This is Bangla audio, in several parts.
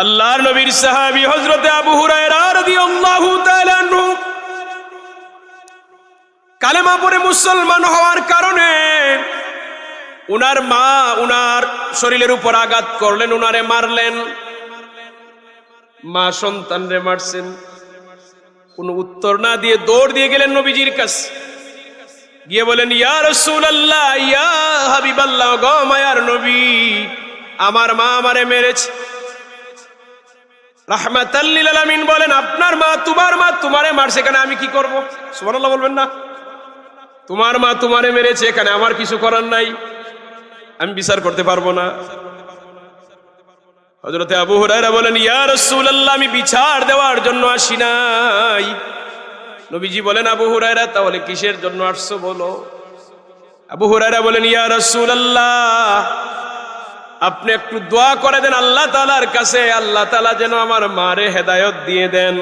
আল্লাহর নবীর সাহাবী হযরত আবু হুরায়রা রাদিয়াল্লাহু তাআলা আনহু কালেমা পড়ে মুসলমান হওয়ার কারণে উনার মা উনার শরীরের উপর আঘাত করলেন, উনারে মারলেন। মা সন্তানরে মারছেন, কোনো উত্তর না দিয়ে দৌড় দিয়ে গেলেন নবীজির কাছে, গিয়ে বলেন, ইয়া রাসূলুল্লাহ, ইয়া হাবিবাল্লাহ, গো মায়ার নবী, আমার মা আমারে মেরেছে। রাহমাতাল লিল আলামিন বলেন, আপনার মা তোমারে মারছে, এখানে আমি কি করব? সুবহানাল্লাহ বলবেন না? তোমার মা তোমারে মেরেছে, এখানে আমার কিছু করার নাই, আমি বিচার করতে পারবো না। হযরত আবু হুরায়রা বলেন, ইয়া রাসূলুল্লাহ, আমি বিচার দেওয়ার জন্য আসি নাই। নবীজি বলেন, আবু হুরায়রা, তাহলে কিসের জন্য আসছো বলো? আবু হুরায়রা বলেন, ইয়া রাসূলুল্লাহ, আপনি একটু দোয়া করে দেন আল্লাহ তাআলার কাছে, আল্লাহ তাআলা যেন আমার মারে হেদায়েত দিয়ে দেন।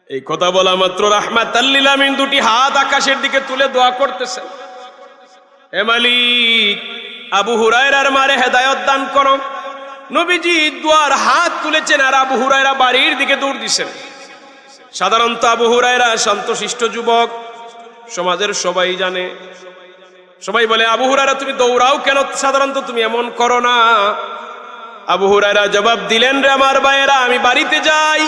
এই কথা বলা মাত্র রাহমাতাল লিল আলামিন দুটি হাত আকাশের দিকে তুলে দোয়া করতেছেন, হে মালিক, আবু হুরায়রার মারে হেদায়েত দান করো। নবীজি দোয়ার হাত তুলেছেন আর আবু হুরায়রা বাড়ির দিকে দৌড় দিছেন। সাধারণত আবু হুরায়রা শান্তশিষ্ট যুবক, সমাজের সবাই জানে। সবাই বলে, আবু হুরায়রা তুমি দৌড়াও কেন? সাধারণত তুমি এমন করো না। আবু হুরায়রা জবাব দিলেন, রে আমার ভাইয়েরা, আমি বাড়িতে যাই,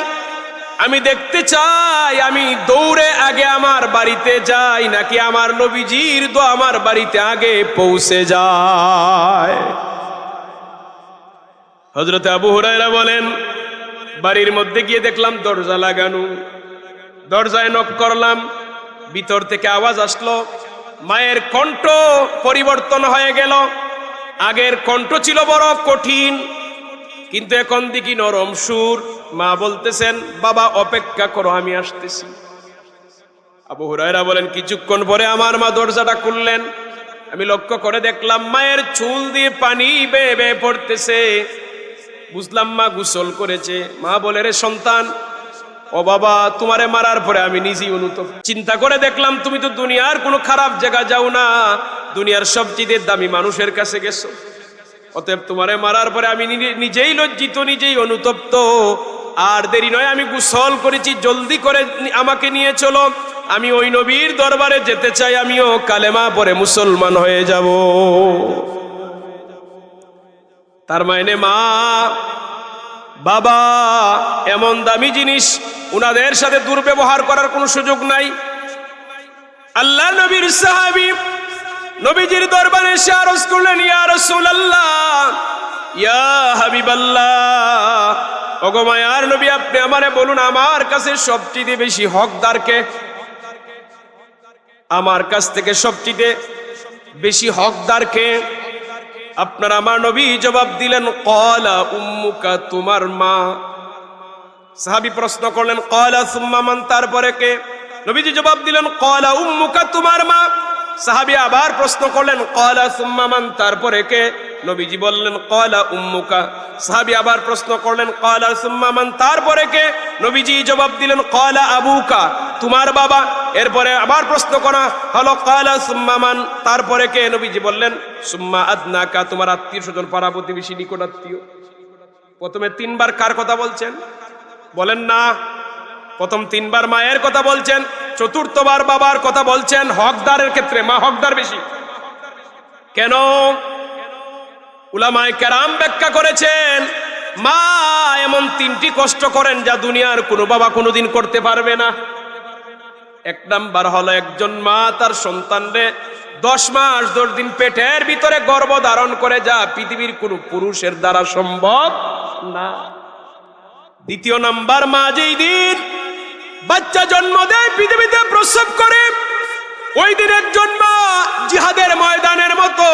আমি দেখতে চাই আমি দৌড়ে আগে আমার বাড়িতে যাই নাকি আমার নবীজির দোয়া আমার বাড়িতে আগে পৌঁছে যায়। হযরত আবু হুরায়রা বলেন, বাড়ির মধ্যে গিয়ে দেখলাম দরজা লাগানো, দরজায় নক করলাম, ভিতর থেকে আওয়াজ আসলো, মায়ের কণ্ঠ পরিবর্তন হয়ে গেল। আগের কণ্ঠ ছিল বড় কঠিন, কিন্তু এখন দেখি নরম সুর। মা বলতেছেন, বাবা অপেক্ষা করো, আমি আসতেছি। আবু হুরায়রা বলেন, কিছুক্ষণ পরে আমার মা দরজাটা খুললেন। আমি লক্ষ্য করে দেখলাম মায়ের চুল দিয়ে পানি বেয়ে বেয়ে পড়তেছে। বুঝলাম মা গোসল করেছে। মা বলে, রে সন্তান, ও বাবা, তোমারে মারার পরে আমি নিজেই অনুতপ্ত। চিন্তা করে দেখলাম তুমি তো দুনিয়ার কোনো খারাপ জায়গা যাও না, দুনিয়ার সবচেয়ে দামি মানুষের কাছে গেছো। অতএব তোমারে মারার পরে আমি নিজেই লজ্জিত, নিজেই অনুতপ্ত। আর দেরি নয়, আমি গোসল করেছি, জলদি করে আমাকে নিয়ে চলো, আমি ওই নবীর দরবারে যেতে চাই, আমিও কালেমা পড়ে মুসলমান হয়ে যাব। তার মানে মা বাবা এমন দামি জিনিস, উনাদের সাথে দুর্ব্যবহার করার কোনো সুযোগ নাই। আল্লাহ নবীর সাহাবী নবীজির দরবারে এসে আরজ করলেন, ইয়া রাসূলুল্লাহ, ইয়া হাবিবাল্লাহ, ওগো মায়ার নবী, আপনি আমারে বলুন, আমার কাছে সবচেয়ে বেশি হকদার কে? আমার কাছ থেকে সবচেয়ে বেশি হকদার কে? আপনার আমার নবী জবাব দিলেন, ক্বালা উম্মুকা, তোমার মা। সাহাবী প্রশ্ন করলেন, ক্বালা সুম্মা মান, তারপরে কে? নবীজি জবাব দিলেন, ক্বালা উম্মুকা, তোমার মা। সাহাবী আবার প্রশ্ন করলেন, ক্বালা সুম্মা মান, তারপরে কে? নবীজি বললেন, ক্বালা উম্মুকা। সাহাবী আবার প্রশ্ন করলেন, ক্বালা সুম্মা মান, তারপরে কে? নবীজি জবাব দিলেন, ক্বালা আবুকা, তোমার বাবা। এরপরে আবার প্রশ্ন করা হলো, ক্বালা সুম্মা মান, তারপরে কে? নবীজি বললেন, সুম্মা আদনাকা, তোমার আত্মীয় স্বজন, পাড়া প্রতিবেশী, নিকট আত্মীয়। প্রথমে তিনবার কার কথা বলছেন? বলেন না। প্রথম তিনবার মায়ের কথা বলছেন, চতুর্থবার বাবার কথা বলছেন। হকদারের ক্ষেত্রে মা হকদার বেশি কেন? উলামায়ে কেরাম ব্যাখ্যা করেছেন, মা এমন তিনটি কষ্ট করেন যা দুনিয়ার কোনো বাবা কোনোদিন করতে পারবে না। এক নাম্বার হলো, একজন মা তার সন্তানরে 10 মাস 10 দিন পেটের ভিতরে গর্ভ ধারণ করে, যা পৃথিবীর কোনো পুরুষের দ্বারা সম্ভব না। দ্বিতীয় নাম্বার, মা যেই দিন বাচ্চা জন্ম দেয়, পৃথিবীতে প্রসব করে, ওই দিন একজন মা জিহাদের ময়দানের মতো,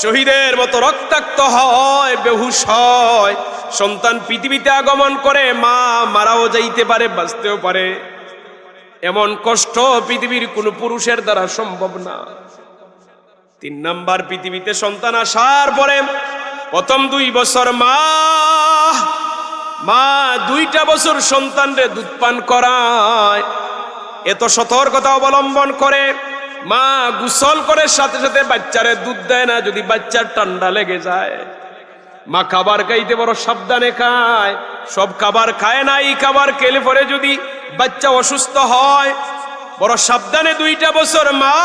শহীদের মতো রক্তাক্ত হয়, বেহুশ হয়। সন্তান পৃথিবীতে আগমন করে, মা মারাও যাইতে পারে, বাঁচতেও পারে। এমন কষ্ট পৃথিবীর কোনো পুরুষের দ্বারা সম্ভব না। 3 নাম্বার, পৃথিবীতে সন্তান আসার পরে প্রথম 2 বছর মা 2টা বছর সন্তানরে দুধ পান করায়। এত সতর্কতা অবলম্বন করে মা গোসল করে সাথে সাথে বাচ্চারে দুধ দেয় না, যদি বাচ্চার ঠান্ডা লেগে যায়। মা খাবার খাইতে বড় সাবধানে খায়, সব খাবার খায় না। এই খাবার খেলে পরে যদি বাচ্চা অসুস্থ হয়, বড় সাবধানে 2টা বছর মা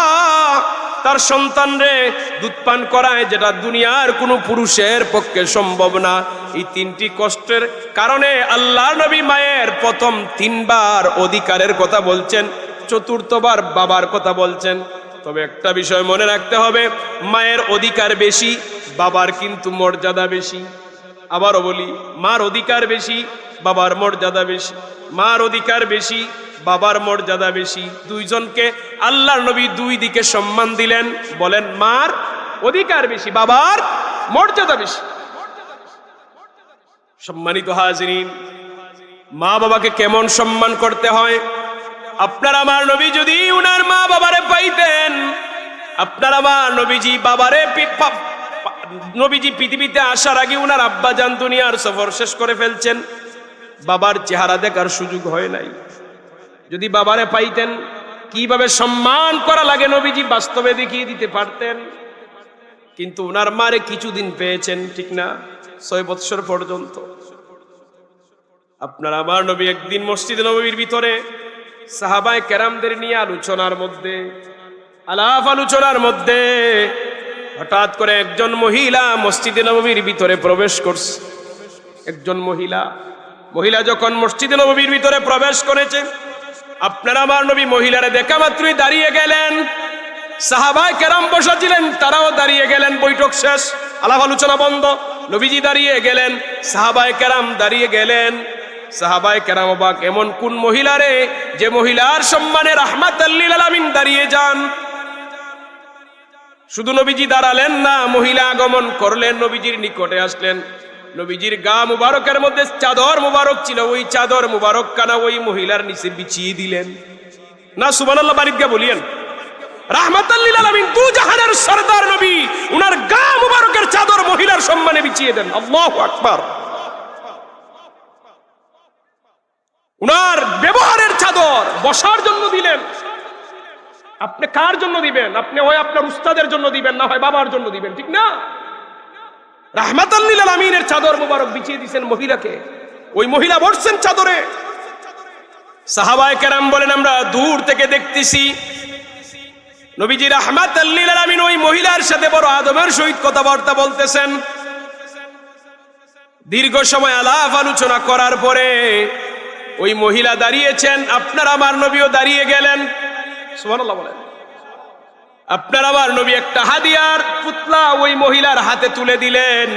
তার সন্তানরে দুধ পান করায়, যেটা দুনিয়ার কোনো পুরুষের পক্ষে সম্ভব না। এই 3টি কষ্টের কারণে আল্লাহর নবী মায়ের প্রথম 3 বার অধিকারের কথা বলছেন, 4বার বাবার কথা বলছেন। তবে একটা বিষয় মনে রাখতে হবে, মায়ের অধিকার বেশি, বাবার কিন্তু মর্যাদা বেশি। আবারও বলি, মার অধিকার বেশি, বাবার মর্যাদা বেশি। মার অধিকার বেশি, বাবার মর্যাদা বেশি। দুইজনকে আল্লাহর নবী 2 দিকে সম্মান দিলেন। বলেন, মার অধিকার বেশি, বাবার মর্যাদা বেশি। সম্মানিত হাজিরিন, মা বাবাকে কেমন সম্মান করতে হয়? আপনার আমার নবী যদি উনার মা বাবারে পাইতেন, আপনার আমার নবীজি নবীজি পৃথিবীতে আসার আগে উনার আব্বা জান দুনিয়ার সফর শেষ করে ফেলছেন, বাবার চেহারা দেখার সুযোগ হয় নাই। যদি বাবারে পাইতেন, কিভাবে সম্মান করা লাগে নবীজি বাস্তবে দেখিয়ে দিতে পারতেন। কিন্তু উনার মারে কিছুদিন পেয়েছেন, ঠিক না? 6 বৎসর পর্যন্ত। আপনার আমার নবী একদিন মসজিদে নববীর ভিতরে সাহাবায়ে কেরামদের নিয়ে আলোচনার মধ্যে হঠাৎ করে একজন মহিলা মসজিদে নববীর ভিতরে প্রবেশ করছে। একজন মহিলা যখন মসজিদে নববীর ভিতরে প্রবেশ করেছে, আপনার আমার নবী মহিলারে দেখা মাত্রই দাঁড়িয়ে গেলেন। সাহাবায়ে কেরাম বসা ছিলেন, তারাও দাঁড়িয়ে গেলেন। বৈঠক শেষ, আলাপ আলোচনা বন্ধ। নবীজি দাঁড়িয়ে গেলেন, সাহাবায়ে কেরাম দাঁড়িয়ে গেলেন। সাহাবায়ে কেরাম অবাক, এমন কোন মহিলারে যে মহিলার সম্মানে রাহমাতাল লিল আলামিন দাঁড়িয়ে যান। শুধু নবীজি দাঁড়ালেন না, মহিলা আগমন করলেন, নবীজির নিকটে আসলেন। নবীজির গা মুবারকের মধ্যে চাদর মুবারক ছিল, ওই চাদর মুবারক কানা ওই মহিলার নিচে বিছিয়ে দিলেন। না সুবহানাল্লাহ বারিকা বলিয়েন। রাহমাতাল লিল আলামিন, 2 জাহানের সরদার নবী, উনার গা মুবারকের চাদর মহিলার সম্মানে বিছিয়ে দেন। আল্লাহু আকবার। উনার ব্যবহারের চাদর বসার জন্য দিলেন। আপনি কার জন্য দিবেন? আপনি হয় আপনার উস্তাদের জন্য দিবেন, না হয় বাবার জন্য দিবেন, ঠিক না? রাহমাতাল লিল আলামিনের চাদর মুবারক বিছিয়ে দিয়েছেন মহিলাকে। ওই মহিলা বসছেন চাদরে। সাহাবায়ে কেরাম বলেন, আমরা দূর থেকে দেখতেছি নবীজি রাহমাতাল লিল আলামিন ওই মহিলার সাথে বড় আদবের সহিত কথাবার্তা বলতেছেন। দীর্ঘ সময় আলাপ আলোচনা করার পরে ওই মহিলা দাঁড়িয়েছেন, আপনার আমার নবীও দাঁড়িয়ে গেলেন। সুবহানাল্লাহ বলেন। আপনার আমার নবী একটা হাদিয়ার পুতলা ওই মহিলার হাতে তুলে দিলেন।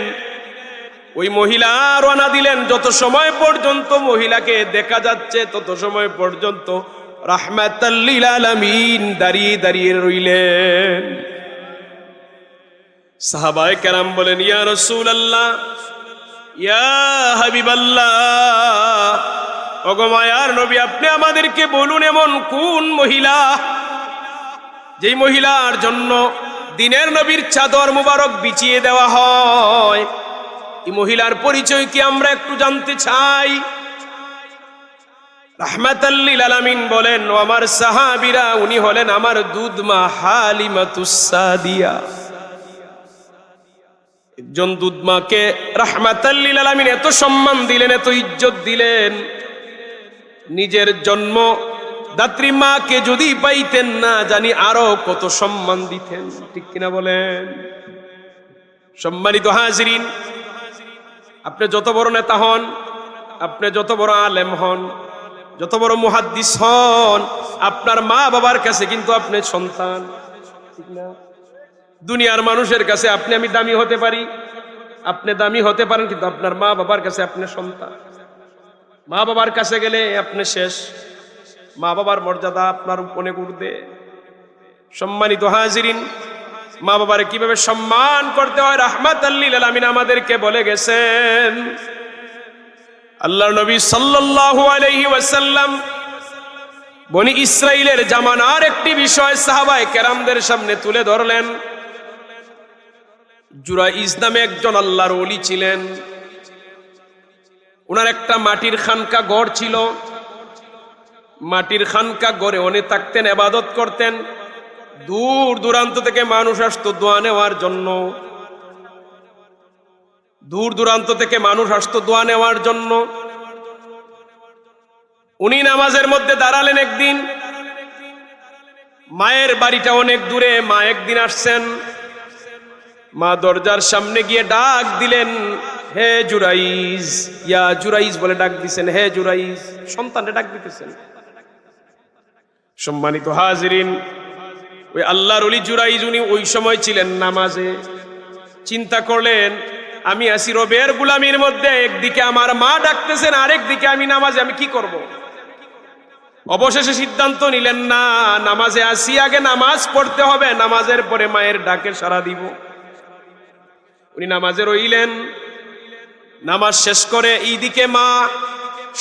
ওই মহিলা রওনা দিলেন। যত সময় পর্যন্ত মহিলাকে দেখা যাচ্ছে, তত সময় পর্যন্ত রাহমাতাল লিল আলামিন দাঁড়িয়ে দাঁড়িয়ে রইলেন। সাহাবায়ে কেরাম বলেন, ইয়া রাসূলুল্লাহ, ইয়া হাবিবাল্লাহ, ওগো মায়ার নবী, আপনি আমাদেরকে বলুন এমন কোন মহিলা যেই মহিলার জন্য দিনের নবীর চাদর মুবারক বিছিয়ে দেওয়া হয়। এই মহিলার পরিচয় কি আমরা একটু জানতে চাই। রাহমাতাল লিল আলামিন বলেন, ও আমার সাহাবীরা, উনি হলেন আমার দুধমা হালিমাতুস সাদিয়া। একজন দুধমাকে রাহমাতাল লিল আলামিন এত সম্মান দিলেন, এত ইজ্জত দিলেন, নিজের জন্ম দাত্রী মাকে যদি পাইতেন না জানি আরো কত সম্মান দিতেন, ঠিক কিনা বলেন? সম্মানিত হাজিরিন, আপনি যত বড় নেতা হন, আপনি যত বড় আলেম হন, যত বড় মুহাদ্দিস হন, আপনার মা বাবার কাছে কিন্তু আপনি সন্তান, ঠিক না? দুনিয়ার মানুষের কাছে আপনি আমি দামি হতে পারি, আপনি দামি হতে পারেন, কিন্তু আপনার মা বাবার কাছে আপনি সন্তান। মা বাবার কাছে গেলে আপনি শেষ। মা বাবার মর্যাদা আপনার অনেক ঊর্ধ্বে। সম্মানিত হাজিরিন, মা বাবারে কিভাবে সম্মান করতে হয় রাহমাতাল লিল আলামিন আমাদেরকে বলে গেছেন। আল্লাহর নবী সাল্লাল্লাহু আলাইহি ওয়াসাল্লাম বনি ইসরাইলের জামানার একটি বিষয় সাহাবায়ে কেরামদের সামনে তুলে ধরলেন। জুরাইজ নামে একজন আল্লাহর ওলি ছিলেন। ওনার একটা মাটির খানকা ঘর ছিল। মাটির খানকা ঘরে উনি থাকতেন, ইবাদত করতেন। দূর দূরান্ত থেকে মানুষ আসতো দোয়া নেওয়ার জন্য। দূর দূরান্ত থেকে মানুষ আসতো দোয়া নেওয়ার জন্য। উনি নামাজের মধ্যে দাঁড়ালেন একদিন। মায়ের বাড়িটা অনেক দূরে। মা একদিন আসছেন, মা দরজার সামনে গিয়ে ডাক দিলেন, হে জুরাইজ, ইয়া জুরাইজ বলে ডাক দিছেন, হে জুরাইজ, সন্তানকে ডাক দিতেছেন। সম্মানিত হাজিরিন, ওই আল্লাহর ওলি জুরাইজ উনি ওই সময় ছিলেন নামাজে। চিন্তা করলেন, আমি আসি রবের গুলামির মধ্যে, একদিকে আমার মা ডাকতেছেন, আরেক দিকে আমি নামাজে, আমি কি করব? অবশেষে সিদ্ধান্ত নিলেন, না, নামাজে আসি, আগে নামাজ পড়তে হবে, নামাজের পরে মায়ের ডাকে সাড়া দিব। উনি নামাজে রইলেন। নামাজ শেষ করে এইদিকে মা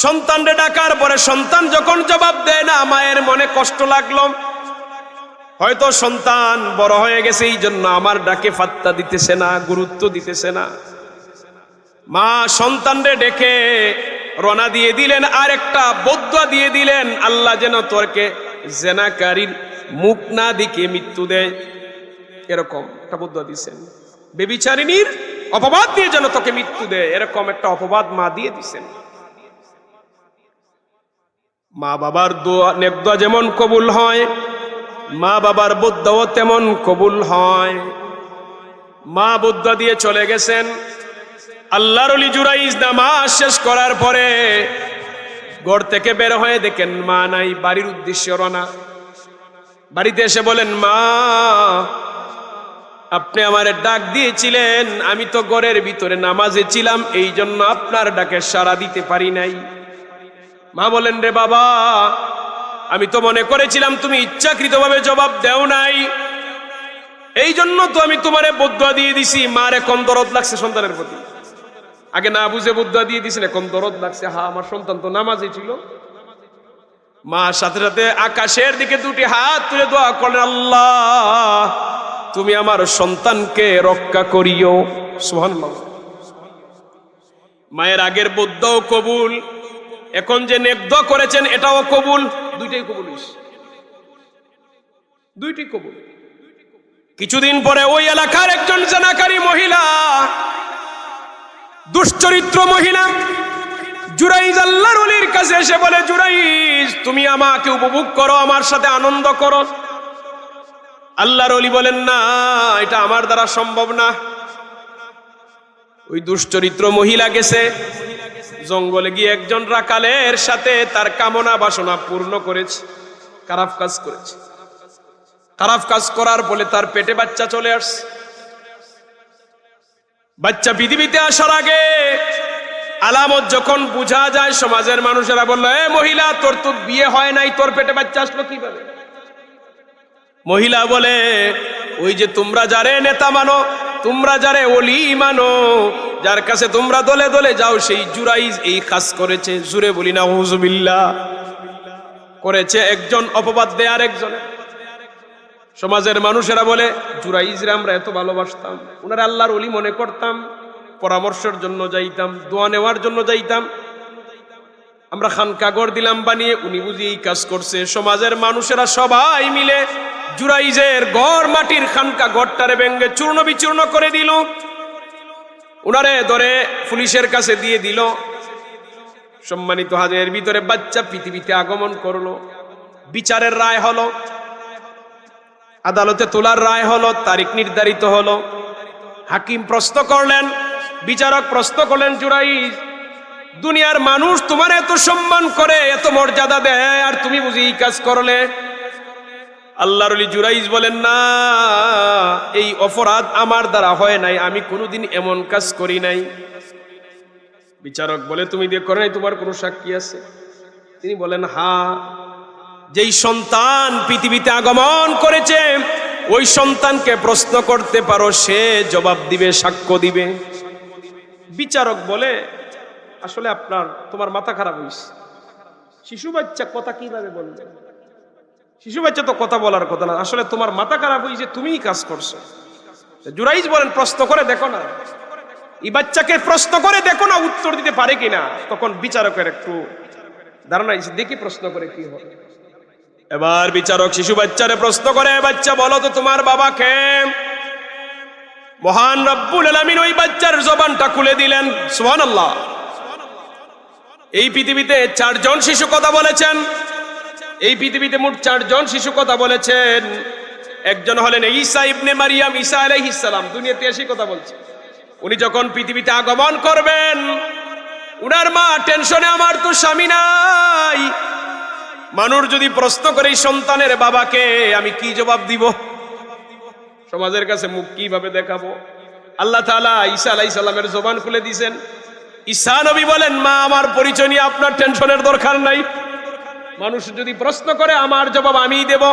সন্তানরে ডাকার পরে সন্তান যখন জবাব দেয় না, মায়ের মনে কষ্ট লাগলো। হয়তো সন্তান বড় হয়ে গেছে, এই জন্য আমার ডাকে পাত্তা দিতেছে না, গুরুত্ব দিতেছে না। মা সন্তানরে ডেকে রওনা দিয়ে দিলেন, আর একটা বদদুয়া দিয়ে দিলেন, আল্লাহ যেন তোরকে জেনাকারীর মুখ না দিকে মৃত্যু দেয়। এরকম একটা বদদুয়া দিয়েছেন। বেবিচারিনীর অপবাদ দিয়ে যেন তোকে মৃত্যু দেয়, এরকম একটা অপবাদ মা দিয়ে দিছেন। মা বাবার দোয়া, নেক দোয়া যেমন কবুল হয়, মা বাবার বদদুয়াও তেমন কবুল হয়। মা বদদুয়া দিয়ে চলে গেছেন। আল্লাহর ওলি জুরাইজ নামাজ শেষ করার পরে ঘর থেকে বের হয়ে দেখেন মা নাই। বাড়ির উদ্দেশ্যে রওনা। বাড়িতে এসে বলেন, মা, আপনি আমারে ডাক দিয়েছিলেন, আমি তো ঘরের ভিতরে নামাজে ছিলাম, এই জন্য আপনার ডাকে সাড়া দিতে পারি নাই। মা বলেন, রে বাবা, আমি তো মনে করেছিলাম তুমি ইচ্ছাকৃতভাবে জবাব দেও নাই, এই জন্য তো আমি তোমারে বদদুয়া দিয়ে দিছি। মার এখন দরদ লাগছে সন্তানের প্রতি। আগে না বুঝে বদদুয়া দিয়ে দিছেন, এখন দরদ লাগছে। হ্যাঁ, আমার সন্তান তো নামাজে ছিল। মা সাথে সাথে আকাশের দিকে দুটি হাত তুলে দোয়া করলেন, আল্লাহ, তুমি আমার সন্তানকে রক্ষা করিও। সুবহানাল্লাহ। মায়ের আগের বদদুয়াও কবুল, এখন যে নেক দোয়া করেছেন এটাও কবুল। দুইটাই কবুল হইছে, দুইটাই কবুল। কিছুদিন পরে ওই এলাকার একজন জেনাকারী মহিলা, দুশ্চরিত্র মহিলা, জুরাইজ আল্লাহর ওলির কাছে এসে বলে, জুরাইজ, তুমি আমাকে উপভোগ করো, আমার সাথে আনন্দ করো। আল্লাহর ওলি বলেন, না, এটা আমার দ্বারা সম্ভব না। ওই দুশ্চরিত্র মহিলা গেছে জঙ্গলে গিয়ে একজন রাখালের সাথে তার কামনা বাসনা পূর্ণ করেছে, খারাপ কাজ করেছে। খারাপ কাজ করার ফলে তার পেটে বাচ্চা চলে আসছে। বাচ্চা পৃথিবীতে আসার আগে আলামত যখন বোঝা যায়, সমাজের মানুষেরা বলল, এ মহিলা, তোর তো বিয়ে হয় নাই, তোর পেটে বাচ্চা আসলো কিভাবে? মহিলা বলে, ওই যে তোমরা যারে নেতা মানো, তোমরা যারে ওলি মানো, যার কাছে তোমরা দলে দলে যাও, সেই জুরাইজ এই কাজ করেছে। জুরে বলি না হুজুবিল্লাহ। করেছে একজন, অপবাদ দেয় আরেকজন। সমাজের মানুষেরা বলে, জুরাইজরা আমরা এত ভালোবাসতাম, ওনারা আল্লাহর ওলি মনে করতাম, পরামর্শের জন্য যাইতাম, দোয়া নেওয়ার জন্য যাইতাম, আমরা খানকাগর দিলাম বানিয়ে, উনি বুঝি এই কাজ করছে। সমাজের মানুষেরা সবাই মিলে জুরাইজের ঘর, মাটির খানকা ঘরটারে ভেঙ্গে চূর্ণ বিচূর্ণ করে দিল। উনারে ধরে পুলিশের কাছে দিয়ে দিল। সম্মানিত হাজের ভিতরে বাচ্চা পৃথিবীতে আগমন করলো। বিচারের রায় হলো, আদালতে তোলার রায় হলো, তারিখ নির্ধারিত হলো। হাকিম প্রশ্ন করলেন, বিচারক প্রশ্ন করলেন, জুরাইজ, দুনিয়ার মানুষ তোমার এত সম্মান করে, এত মর্যাদা দেয়, আর তুমি বুঝি এই কাজ করলে? আল্লাহর ওলি জুরাইজ বলেন, না, এই অপরাধ আমার দ্বারা হয় নাই, আমি কোনোদিন এমন কাজ করি নাই। বিচারক বলে, তুমি দিয়ে করে নাই, তোমার কোনো সাক্ষী আছে? তিনি বলেন, হ্যাঁ, যেই সন্তান পৃথিবীতে আগমন করেছে, ওই সন্তানকে প্রশ্ন করতে পারো, সে জবাব দিবে, সাক্ষ্য দিবে। বিচারক বলে, আসলে তোমার মাথা খারাপ হয়েছে। শিশু বাচ্চা কথা কিভাবে বলবে? শিশু বাচ্চা তো কথা বলার কথা না, আসলে তোমার মাথা খারাপ হয়েছে, তুমিই কাজ করছো। জুরাইজ বলেন, প্রশ্ন করে দেখো না, এই বাচ্চাকে প্রশ্ন করে দেখো না উত্তর দিতে পারে কিনা। তখন বিচারকের একটু ধারণা এসে, দেখি প্রশ্ন করে কি হবে। এবার বিচারক শিশু বাচ্চারে প্রশ্ন করে, বাচ্চা বলো তো তোমার বাবা কে? মহান রব্বুল আলামিন ওই বাচ্চার জবানটা খুলে দিলেন। সুবহানাল্লাহ। এই পৃথিবীতে 4 জন শিশু কথা বলেছেন। এই পৃথিবীতে মোট 4 জন শিশু কথা বলেছেন। একজন হলেন ঈসা ইবনে মারিয়াম, ঈসা আলাইহিস সালাম, দুনিয়াতে এসে কথা বলছে। উনি যখন পৃথিবীতে আগমন করবেন, উনার মা টেনশনে, আমার তো স্বামী নাই। মানুষ যদি প্রশ্ন করে এই সন্তানের বাবাকে, আমি কি জবাব দিব? সমাজের কাছে মুখ কিভাবে দেখাবো? আল্লাহ তাআলা ঈসা আলাইহিস সালামের জবান খুলে দিয়েছেন। ঈসা নবী বলেন, মা, আমার পরিচয় নিয়ে আপনার টেনশনের দরকার নাই। মানুষ যদি প্রশ্ন করে, আমার জবাব আমিই দেব।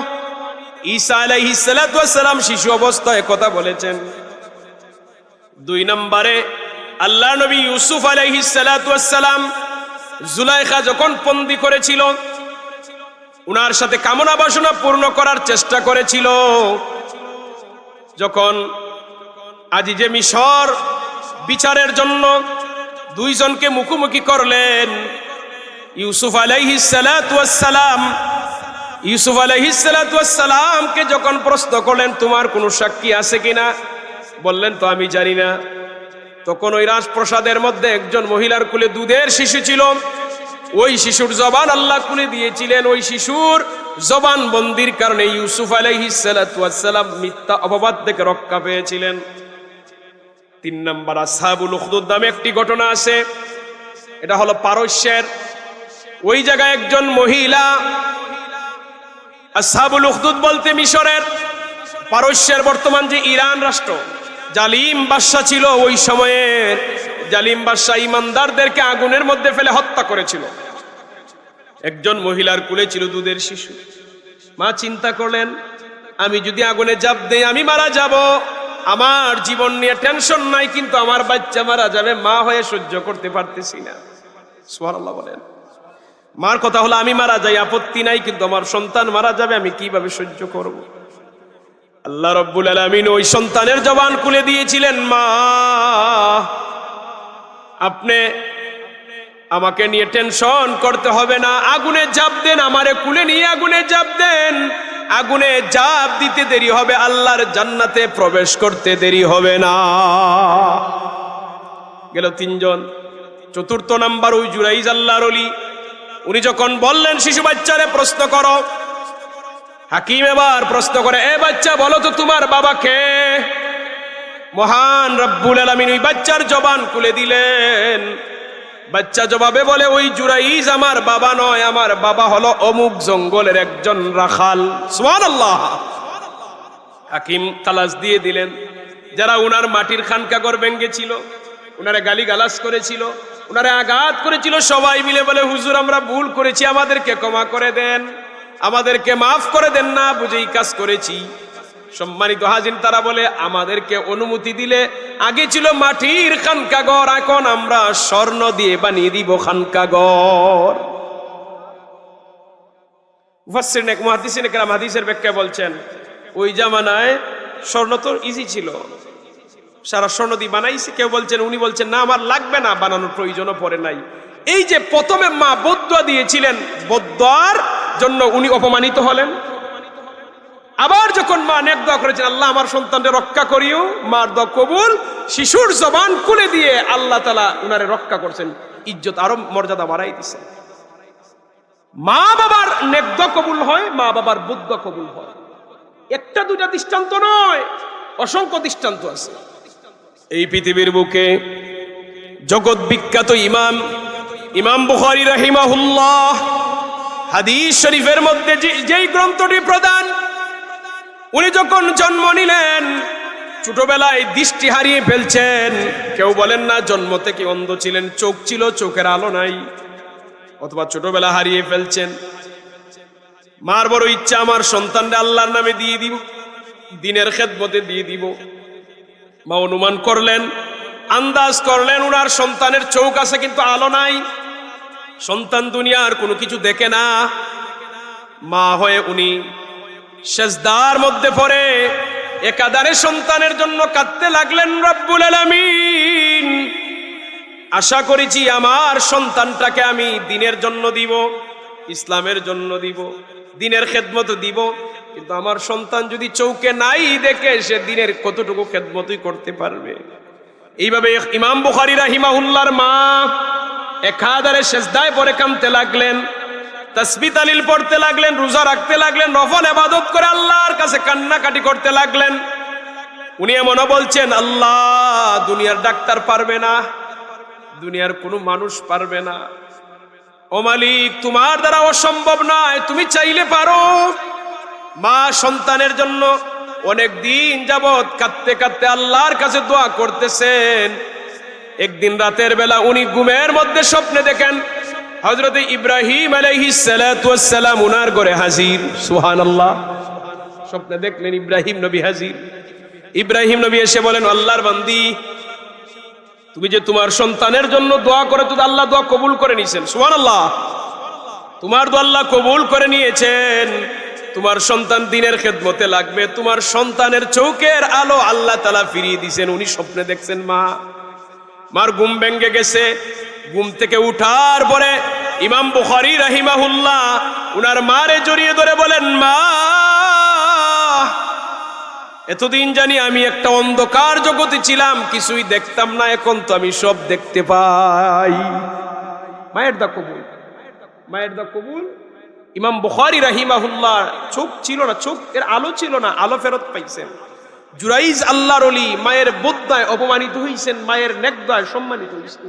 ঈসা আলাইহিস সালাম শিশু অবস্থায় কথা বলেছেন। 2 নম্বরে আল্লাহ নবী ইউসুফ আলাইহিস সালাম জুলাইখা যখন বন্দী করেছিল, উনার সাথে কামনা বাসনা পূর্ণ করার চেষ্টা করেছিল। যখন আজিজে মিশর বিচারের জন্য 2 জনকে মুখোমুখি করলেন, ইউসুফ আলাইহিস সালামকে যখন প্রশ্ন করলেন, তোমার কোনো সাক্ষী আছে কিনা? বললেন, তো আমি জানি না। তখন ওই রাজপ্রাসাদের মধ্যে একজন মহিলার কোলে দুধের শিশু ছিল। ওই শিশুর জবান আল্লাহ খুলে দিয়েছিলেন। ওই শিশুর জবান বন্দির কারণে ইউসুফ আলাইহিস সালাম মিথ্যা অপবাদ থেকে রক্ষা পেয়েছিলেন। 3 নম্বর, আসহাবুল উখদুদ নামে একটি ঘটনা আছে। এটা হলো পারস্যের। ওই জায়গায় একজন মহিলা, আসহাবুল উখদুদ বলতে মিশরের, পারস্যের বর্তমান যে ইরান রাষ্ট্র, জালিম বাদশা ছিল ওই সময়ের। জালিম বাদশা ইমানদারদেরকে আগুনের মধ্যে ফেলে হত্যা করেছিল। একজন মহিলার কোলে ছিল দুধের শিশু। মা চিন্তা করলেন, আমি যদি আগুনে ঝাঁপ দেই আমি মারা যাব। আমার জীবন নিয়ে টেনশন নাই, কিন্তু আমার বাচ্চা মারা যাবে, মা হয়ে সহ্য করতে পারতেছি না। সুবহানাল্লাহ বলেন। মার কথা হলো, আমি মারা যাই আপত্তি নাই, কিন্তু আমার সন্তান মারা যাবে, আমি কিভাবে সহ্য করব? আল্লাহ রাব্বুল আলামিন ওই সন্তানের জবান খুলে দিয়েছিলেন, মা, আপনি আমাকে নিয়ে টেনশন করতে হবে না, আগুনে ঝাঁপ দেন, আমারে কুলে নিয়ে আগুনে ঝাঁপ দেন। আগুনে ঝাঁপ দিতে দেরি হবে, আল্লাহর জান্নাতে প্রবেশ করতে দেরি হবে না। গেল 3 জন। 4র্থ নাম্বার, ওই জুরাইজ আল্লাহর ওলি, উনি যখন বললেন শিশু বাচ্চারে প্রশ্ন করো, হাকিম এবার প্রশ্ন করে, এ বাচ্চা বলো তো তোমার বাবা কে? মহান রব্বুল আলামিন ওই বাচ্চার জবান খুলে দিলেন। বাচ্চা জবাবে বলে, ওই জুরাইজ আমার বাবা নয়, আমার বাবা হলো অমুক জঙ্গলের একজন রাখাল। সুবহানাল্লাহ। হাকিম তালাশ দিয়ে দিলেন। যারা উনার মাটির খানকাঘর ভেঙ্গেছিল, উনারে গালি গালাজ করেছিল, উনারে আঘাত করেছিল, সবাই মিলে বলে, হুজুর আমরা ভুল করেছি, আমাদেরকে ক্ষমা করে দেন, আমাদেরকে মাফ করে দেন, না বুঝেই কাজ করেছি। সম্মানিত হাজির, তারা বলে, আমাদেরকে অনুমতি দিলে, আগে ছিল মাটির খানকাঘর, এখন আমরা স্বর্ণ দিয়ে বানিয়ে দিব খানকাঘর। মুফাসসিরিন মুহাদ্দিসিন কেরাম হাদিসের ব্যাখ্যা বলছেন, ওই জামানায় স্বর্ণ তো ইজি ছিল, সারা স্বর্ণ দিয়ে বানাইছে। কেউ বলছেন, উনি বলছেন, না আমার লাগবে না, বানানোর প্রয়োজনও পড়ে নাই। এই যে প্রথমে মা বদদুয়া দিয়েছিলেন, বদদুয়ার জন্য উনি অপমানিত হলেন। আবার যখন মা নেক দোয়া করেছেন, আল্লাহ আমার সন্তানকে রক্ষা করিও, মার দোয়া কবুল, শিশুর জবান খুলে দিয়ে আল্লাহ তাআলা উনারে রক্ষা করছেন, ইজ্জত আরো মর্যাদা বাড়াই দিয়েছেন। মা বাবার নেক দোয়া কবুল হয়, মা বাবার বদদুয়া কবুল হয়। 1টা 2টা দৃষ্টান্ত নয়, অসংখ্য দৃষ্টান্ত আছে। এই পৃথিবীর বুকে জগৎ বিখ্যাত ইমাম বুখারী রাহিমাহুল্লাহ হাদিস শরীফের মধ্যে যেই গ্রন্থটি প্রদান, উনি যখন জন্ম নিলেন ছোটবেলায় দৃষ্টি হারিয়ে ফেলছেন। কেউ বলেন না জন্ম থেকে অন্ধ ছিলেন, চোখ ছিল, চোখের আলো নাই, অথবা ছোটবেলা হারিয়ে ফেলছেন। মার বড় ইচ্ছা, আমার সন্তানরা আল্লাহর নামে দিয়ে দিব, দিনের খেদমতে দিয়ে দিব। মা অনুমান করলেন, আন্দাজ করলেন, উনার সন্তানের চোখ আছে কিন্তু আলো নাই, সন্তান দুনিয়ার কোনো কিছু দেখে না। মা হয়ে উনি সেজদার মধ্যে পড়ে একাধারে সন্তানের জন্য কাঁদতে লাগলেন। রব্বুল আলামিন, আশা করেছি আমার সন্তানটাকে আমি দিনের জন্য দিব, ইসলামের জন্য দিব, দিনের খেদমত দিব, কিন্তু আমার সন্তান যদি চৌকে নাই দেখে সে দিনের কতটুকু খেদমতই করতে পারবে। এইভাবে ইমাম বুখারী রাহিমাহুল্লাহর মা একাধারে সেজদায় পড়ে কাঁদতে লাগলেন, তাসবিহ তাহলিল পড়তে লাগলেন, রোজা রাখতে লাগলেন, নফল ইবাদত করে আল্লাহর কাছে কান্নাকাটি করতে লাগলেন। উনি এমনও বলছেন, আল্লাহ দুনিয়ার ডাক্তার পারবে না, দুনিয়ার কোনো মানুষ পারবে না, ও মালিক তোমার দ্বারা অসম্ভব নয়, তুমি চাইলে পারো। মা সন্তানের জন্য অনেক দিন যাবত কাঁদতে কাঁদতে আল্লাহর কাছে দোয়া করতেছেন। একদিন রাতের বেলা উনি ঘুমের মধ্যে স্বপ্নে দেখেন হযরত ইব্রাহিম আলাইহিস সালাতু ওয়াস সালাম উনার ঘরে হাজির। সুবহানাল্লাহ, স্বপ্নে দেখলেন ইব্রাহিম নবী হাজির। ইব্রাহিম নবী এসে বলেন, আল্লাহর বান্দি, তুমি যে তোমার সন্তানের জন্য দোয়া করেছো, আল্লাহ দোয়া কবুল করে নিয়েছেন। সুবহানাল্লাহ, তোমার দোয়া আল্লাহ কবুল করে নিয়েছেন। তোমার সন্তান দিনের খেদমতে লাগবে, তোমার সন্তানের চোখের আলো আল্লাহ তাআলা ফিরিয়ে দিয়েছেন। উনি স্বপ্নে দেখছেন মার ঘুম ভেঙে গেছে। ঘুম থেকে উঠার পরে ইমাম বুখারী রাহিমাহুল্লাহ উনার মারে জড়িয়ে ধরে বলেন, মা এতদিন জানি আমি একটা অন্ধকার জগতে ছিলাম, কিছুই দেখতাম না, এখন তো আমি সব দেখতে পাই। মায়ের দা কবুল, মায়ের দা কবুল। ইমাম বুখারী রাহিমাহুল্লাহ চোখ ছিল না, চোখের আলো ছিল না, আলো ফেরত পাইছেন। জুরাইজ আল্লাহর ওলি মায়ের বদ্দায় অপমানিত হইছেন, মায়ের নেকদায় সম্মানিত হইছেন।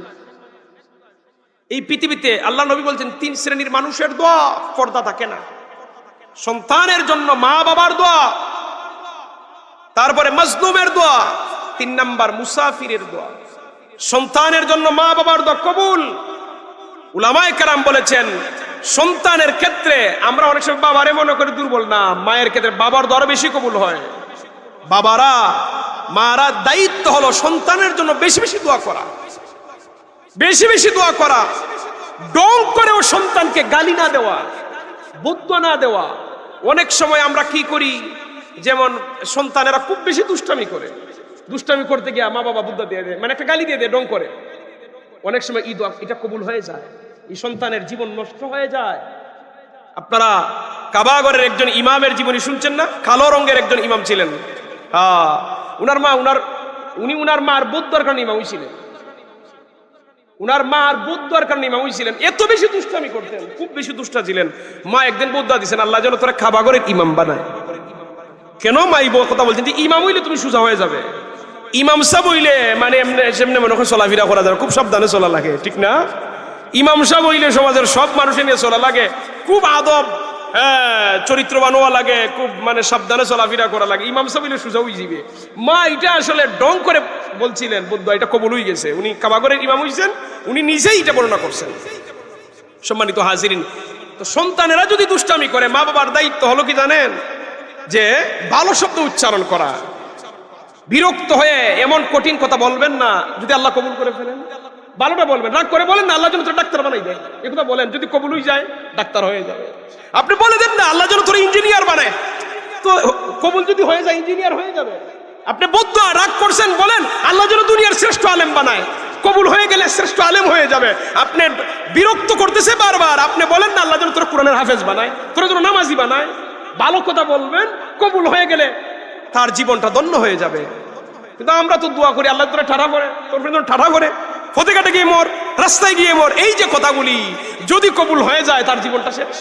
এই পৃথিবীতে আল্লাহ নবী বলছেন 3 শ্রেণীর মানুষের দোয়া পর্দা থাকে না। সন্তানের জন্য মা বাবার দোয়া, তারপরে মাজলুমের দোয়া, 3 নাম্বার মুসাফিরের দোয়া। সন্তানের জন্য মা বাবার দোয়া কবুল। উলামায়ে কেরাম বলেছেন সন্তানের ক্ষেত্রে আমরা অনেক সময় বাবারে মনে করি দুর্বল, না, মায়ের ক্ষেত্রে বাবার দোয়া বেশি কবুল হয়। বাবারা মারা দায়িত্ব হলো সন্তানের জন্য বেশি বেশি দোয়া করা, বেশি বেশি দোয়া করা। ডং করেও সন্তানকে গালি না দেওয়া, বদদোয়া না দেওয়া। অনেক সময় আমরা কি করি, যেমন সন্তানেরা খুব বেশি দুষ্টামি করে, দুষ্টামি করতে গিয়ে মা বাবা বুদ্ধা দিয়ে দেয়, মানে একটা গালি দিয়ে দেয়, ডং করে। অনেক সময় এই দোয়া এটা কবুল হয়ে যায়, এই সন্তানের জীবন নষ্ট হয়ে যায়। আপনারা কাবাগরের একজন ইমামের জীবনী শুনছেন না? কালো রঙের একজন ইমাম ছিলেন। উনার মার বুদ্ধর কারণে ইমাম ছিলেন। উনার মার বুদ্ধর কারণে ইমাম ছিলেন। এত বেশি দুষ্টামি করতেন, খুব বেশি দুষ্টা ছিলেন। মা একদিন বুদ্ধা দিয়েছেন, আল্লাহ যেন তোরা কাবাগরের ইমাম বানায়। কেন মা এই কথা বলছেন যে ইমাম হইলে তুমি সোজা হয়ে যাবে। ইমাম সাহেব হইলে মানে এমনি মনে হয় চলাফেরা করা যাবে, খুব সাবধানে চলা লাগে, ঠিক না? ইমাম সাহেব হইলে সমাজের সব মানুষের নিয়ে চলা লাগে, খুব আদব, চরিত্রবান হওয়া লাগে, খুব মানে সাবধানে চলাফেরা করা লাগে। ইমাম সাহেব হইলে সোজা হয়ে যাবে। মা এটা আসলে ডং করে বলছিলেন, বুদ্ধ এটা কবুল হয়ে গেছে। উনি কাবাগরের ইমাম হইছেন, উনি নিজেই এটা বর্ণনা করছেন। সম্মানিত হাজিরিন, তো সন্তানেরা যদি দুষ্টামি করে, মা বাবার দায়িত্ব হলো কি জানেন, যে ভালো শব্দ উচ্চারণ করা। বিরক্ত হয়ে এমন কঠিন কথা বলবেন না, যদি আল্লাহ কবুল করে ফেলেন ভালোটা বলবেন। রাগ করে বলেন না আল্লাহ যেন তোর ডাক্তার বানাই দেয়, একথা বলেন। যদি কবুল হয়ে যায় ডাক্তার হয়ে যাবে। আপনি বলে দেন না আল্লাহ যেন তোর ইঞ্জিনিয়ার বানায়, তো কবুল যদি হয়ে যায় ইঞ্জিনিয়ার হয়ে যাবে। আপনি বদ্দুয়া রাগ করছেন, বলেন আল্লাহ যেন দুনিয়ার শ্রেষ্ঠ আলেম বানায়, কবুল হয়ে গেলে শ্রেষ্ঠ আলেম হয়ে যাবে। আপনি বিরক্ত করতেছে বারবার, আপনি বলেন না আল্লাহ যেন তোর কোরআনের হাফেজ বানায়, তোর যেন নামাজি বানায়। ভালো কথা বলবেন, কবুল হয়ে গেলে তার জীবনটা ধন্য হয়ে যাবে। কিন্তু আমরা তো দোয়া করি আল্লাহ তোরা ঠাড়া করে, তোর ঠাড়া করে, ফতেঘাটে গিয়ে মর, রাস্তায় গিয়ে মর। এই যে কথাগুলি যদি কবুল হয়ে যায় তার জীবনটা শেষ।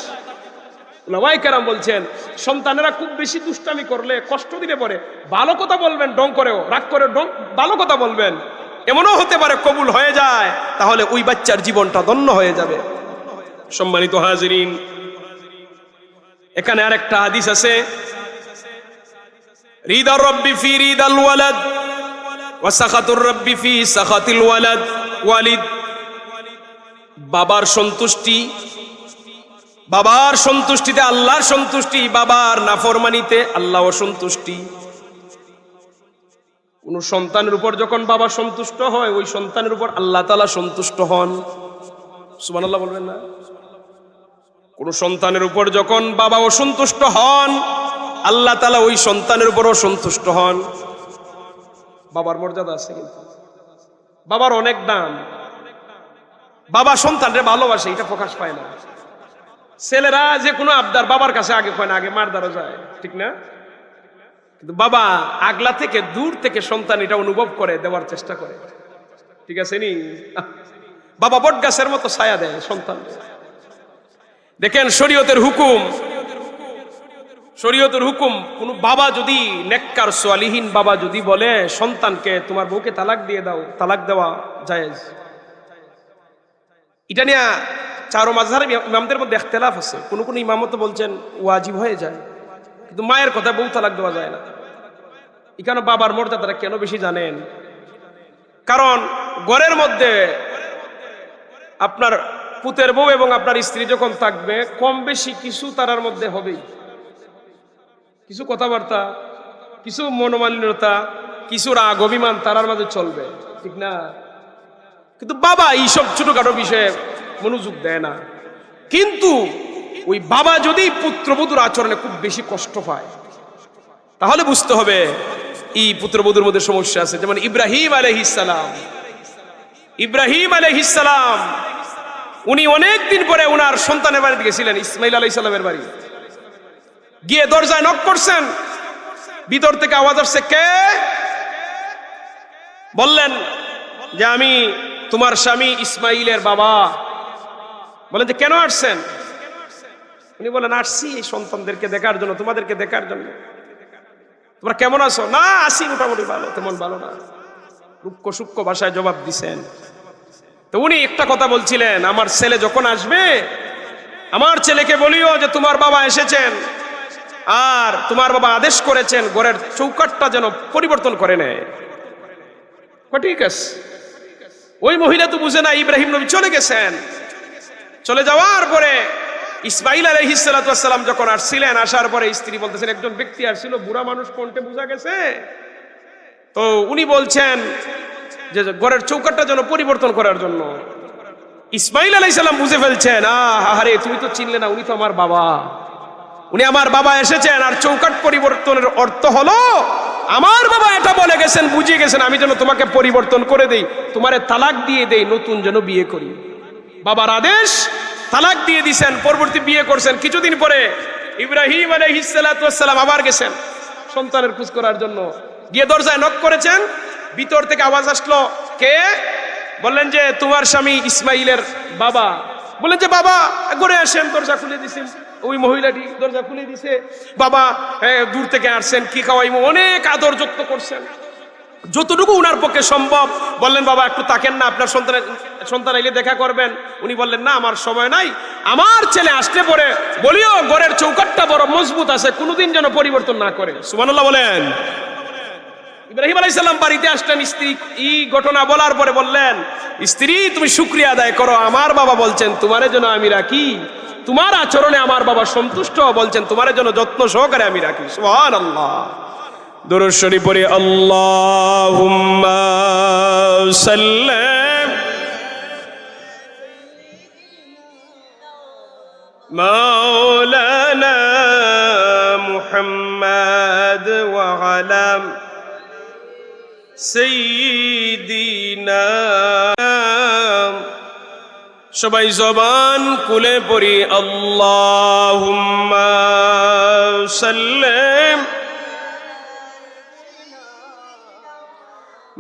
উলামায়ে কেরাম বলছেন সন্তানেরা খুব বেশি দুষ্টামি করলে, কষ্ট দিলে পরে ভালো কথা বলবেন, ডং করেও, রাগ করে ডং, ভালো কথা বলবেন। এমনও হতে পারে কবুল হয়ে যায়, তাহলে ওই বাচ্চার জীবনটা ধন্য হয়ে যাবে। সম্মানিত হাজিরিন, এখানে আরেকটা হাদিস আছে, রিদার রব্বি ফি রিদাল ওয়ালাদ ওয়া সাখাতুর রব্বি ফি সাখাতিল ওয়ালিদ। বাবার সন্তুষ্টি, বাবার সন্তুষ্টিতে আল্লাহর সন্তুষ্টি, বাবার নাফরমানিতে আল্লাহ অসন্তুষ্টি। কোন সন্তানের উপর যখন বাবা সন্তুষ্ট হয়, ওই সন্তানের উপর আল্লাহ তাআলা সন্তুষ্ট হন। সুবহানাল্লাহ বলবেন না? কোন সন্তানের উপর যখন বাবা অসন্তুষ্ট হন, আল্লাহ তাআলা ওই সন্তানের উপর অসন্তুষ্ট হন। বাবার মর্যাদা আছে, কিন্তু বাবার অনেক দাম। বাবা সন্তানরে ভালোবাসে, এটা প্রকাশ পায় না। ছেলেরা যে কোনো আবদার বাবার কাছে আগে কয় না, আগে মার দ্বারা যায়। ঠিক না? কিন্তু বাবা আগলা থেকে দূর থেকে সন্তান এটা অনুভব করে, দেওয়ার চেষ্টা করে। ঠিক আছে নি? বাবা বট গাছের মতো ছায়া দেয় সন্তান। দেখেন শরীয়তের হুকুম, শরীয়তের হুকুম, কোন বাবা যদি নেককার সালিহিন বাবা যদি বলে সন্তানকে তোমার বউকে তালাক দিয়ে দাও, তালাক দেওয়া জায়েজ। এটা নিয়ে চারো মাযহাবের ইমামদের মধ্যে ইখতিলাফ আছে। কোন কোন ইমাম তো বলছেন ওয়াজিব হয়ে যায়, কিন্তু মায়ের কথা বউ তালাক দেওয়া যায় না। এখানে বাবার মর্যাদাটা কেন বেশি জানেন? কারণ ঘরের মধ্যে আপনার পুতের বউ এবং আপনার স্ত্রী যখন থাকবে, কম বেশি কিছু তারার মধ্যে হবেই, কিছু কথাবার্তা, কিছু মনোমালিন্যতা, কিছু রাগ অভিমান তারার মাঝে চলবে, ঠিক না? কিন্তু বাবা এইসব ছোটখাটো বিষয়ে মনোযোগ দেয় না। কিন্তু ওই বাবা যদি পুত্রবধূর আচরণে খুব বেশি কষ্ট পায়, তাহলে বুঝতে হবে এই পুত্রবধূর মধ্যে সমস্যা আছে। যেমন ইব্রাহিম আলাইহিস সালাম, ইব্রাহিম আলাইহিস সালাম উনি অনেক দিন পরে ওনার সন্তানের বাড়িতে গেছিলেন, ইসমাইল আলাইহিস সালামের বাড়ি। গিয়ে দরজায় নক করছেন, ভিতর থেকে আওয়াজ আসছে, কে? বললেন যে আমি তোমার স্বামী ইসমাইলের বাবা। বলেন যে কেন আসছেন? উনি বলেন আসছি এই সন্তানদেরকে দেখার জন্য, তোমাদেরকে দেখার জন্য। তোমরা কেমন আছো? না আসি মোটামুটি ভালো, তেমন ভালো না, রুক্ষ সূক্ষ্ম ভাষায় জবাব দিছেন। তো উনি একটা কথা বলছিলেন, আমার ছেলে যখন আসবে আমার ছেলেকে বলিও যে তোমার বাবা এসেছেন, আর তোমার বাবা আদেশ করেছেন ঘরের চৌকাটটা যেন পরিবর্তন করে নেয়। ঠিক আছে। ওই মহিলা তো বুঝে না ইব্রাহিম নবী চলে গেছেন। চলে যাওয়ার পরে ইসমাইল আলাইহিস সালাতু ওয়াস সালাম যখন আসছিলেন, আসার পরে স্ত্রী বলতেছেন, একজন ব্যক্তি আসছিল, বুড়া মানুষ, কণ্ঠে বোঝা গেছে। তো উনি বলছেন যে ঘরের চৌকাটটা যেন পরিবর্তন করার জন্য। ইসমাইল আলাইহিস সালাম বুঝে ফেলছেন, আহারে তুমি তো চিনলে না, উনি তো আমার বাবা, উনি আমার বাবা এসেছেন। আর চৌকাট পরিবর্তনের অর্থ হলো আমার বাবা এটা বলে গেছেন, বুঝিয়ে গেছেন, আমি যেন তোমাকে পরিবর্তন করে দেই, তোমারে তালাক দিয়ে দেই, নতুন যেন বিয়ে করি। বাবার আদেশ, তালাক দিয়ে দিছেন, পরবর্তী বিয়ে করছেন। কিছুদিন পরে ইব্রাহিম আলাইহিস সালাতু ওয়াস সালাম আবার গেছেন সন্তানের খোঁজ করার জন্য। গিয়ে দরজায় নক করেছেন, ভিতর থেকে আওয়াজ আসলো, কে? বললেন যে তোমার স্বামী ইসমাইলের বাবা। বললেন যে বাবা ঘরে আসেন, দরজা খুলে দিছেন। ওই মহিলাটি দরজা খুলে দিছে। বাবা দূর থেকে আসছেন, কি খাওয়াই, অনেক আদর যত্ন করছেন যতটুকু উনার পক্ষে সম্ভব। বললেন বাবা একটু তাকেন না, আপনার সন্তান এলে দেখা করবেন। উনি বললেন না আমার সময় নাই, আমার ছেলে আসতে পরে বলিও ঘরের চৌকাটটা বড় মজবুত আছে, কোনোদিন যেন পরিবর্তন না করে। সুবহানাল্লাহ বলেন। ইব্রাহিম আলাইহিস সালাম বাড়িতে আসলেন, স্ত্রী এই ঘটনা বলার পরে বললেন, স্ত্রী তুমি শুকরিয়া আদায় করো, আমার বাবা বলছেন তোমার জন্য আমি রাখি, তোমার আচরণে আমার বাবা সন্তুষ্ট, বলছেন তোমার জন্য যত্ন সহকারে আমি রাখি। সুবহানাল্লাহ। দুরূদ শরীফ পড়ি, আল্লাহুম্মা সাল্লি মাওলানা মুহাম্মাদ ওয়া আলা সাইয়্যিদিনা। সবাই জবান খুলে পড়ি, আল্লাহুম্মা সাল্লি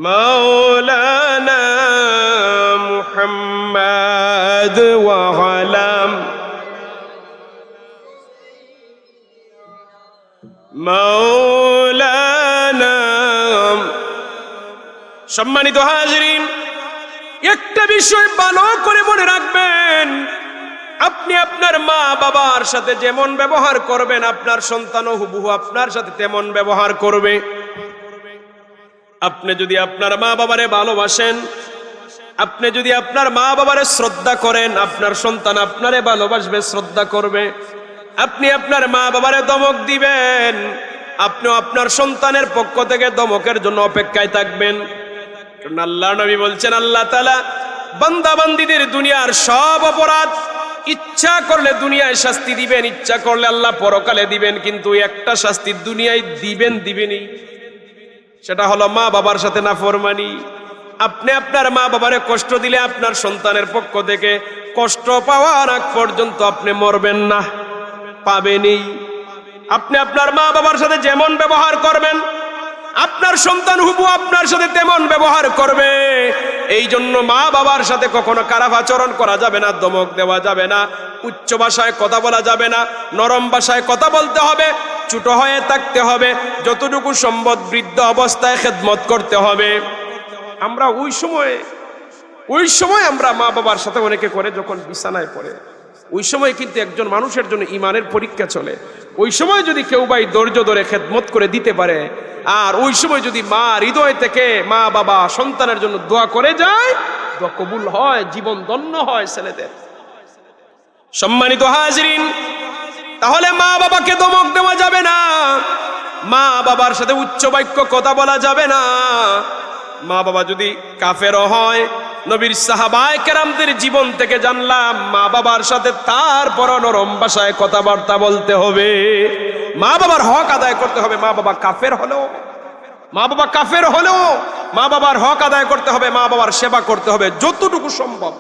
মাওলানা মুহাম্মাদ ওয়া আলা মাওলানা। সম্মানিত হাজিরিন, একটা বিষয় ভালো করে মনে রাখবেন, আপনি আপনার মা বাবার সাথে যেমন ব্যবহার করবেন, আপনার সন্তানও হুবহু আপনার সাথে তেমন ব্যবহার করবে। আপনি যদি আপনার মা বাবারে ভালোবাসেন, আপনি যদি আপনার মা বাবারে শ্রদ্ধা করেন, আপনার সন্তান আপনারে ভালোবাসবে, শ্রদ্ধা করবে। আপনি আপনার মা বাবারে ধমক দিবেন, আপনিও আপনার সন্তানের পক্ষ থেকে ধমকের জন্য অপেক্ষায় থাকবেন। কারণ আল্লাহ নবী বলছেন, আল্লাহ তাআলা বান্দা বান্দীদের দুনিয়ার সব অপরাধ ইচ্ছা করলে দুনিয়ায় শাস্তি দিবেন, ইচ্ছা করলে আল্লাহ পরকালে দিবেন, কিন্তু একটা শাস্তি দুনিয়ায় দিবেনই, সেটা হলো মা বাবার সাথে নাফরমানি। আপনি আপনার মা বাবারে কষ্ট দিলে আপনার সন্তানের পক্ষ থেকে কষ্ট পাওয়ার আগ পর্যন্ত আপনি মরবেন না, পাবেনই। আপনি আপনার মা বাবার সাথে যেমন ব্যবহার করবেন, আপনার সন্তান হুবু আপনার সাথে তেমন ব্যবহার করবে। এই জন্য মা বাবার সাথে কখনো খারাপ আচরণ করা যাবে না, ধমক দেওয়া যাবে না, উচ্চ ভাষায় কথা বলা যাবে না, নরম ভাষায় কথা বলতে হবে, ছোট হয়ে থাকতে হবে, যতটুকু সম্ভব বৃদ্ধ অবস্থায় খেদমত করতে হবে। আমরা ওই সময় আমরা মা বাবার সাথে অনেকে করে যখন বিছানায় পড়ে, ওই সময় কিন্তু একজন মানুষের জন্য ইমানের পরীক্ষা চলে। ওই সময় যদি কেউ ভাই ধৈর্য ধরে খেদমত করে দিতে পারে, আর ওই সময় যদি মা হৃদয় থেকে মা বাবা সন্তানের জন্য দোয়া করে যায়, দোয়া কবুল হয়, জীবন ধন্য হয় ছেলেদের। সম্মানিত হাজরিন, তাহলে মা বাবাকে ধমক দেওয়া যাবে না, মা বাবার সাথে উচ্চ বাক্য কথা বলা যাবে না। মা বাবা যদি কাফেরও হয়, নবীর সাহাবায়ে কেরামদের জীবন থেকে জানলাম মা বাবার সাথে তারপর নরম ভাষায় কথাবার্তা বলতে হবে, মা বাবার হক আদায় করতে হবে। মা বাবা কাফের হলেও মা বাবার হক আদায় করতে হবে, মা বাবার সেবা করতে হবে যতটুকু সম্ভব।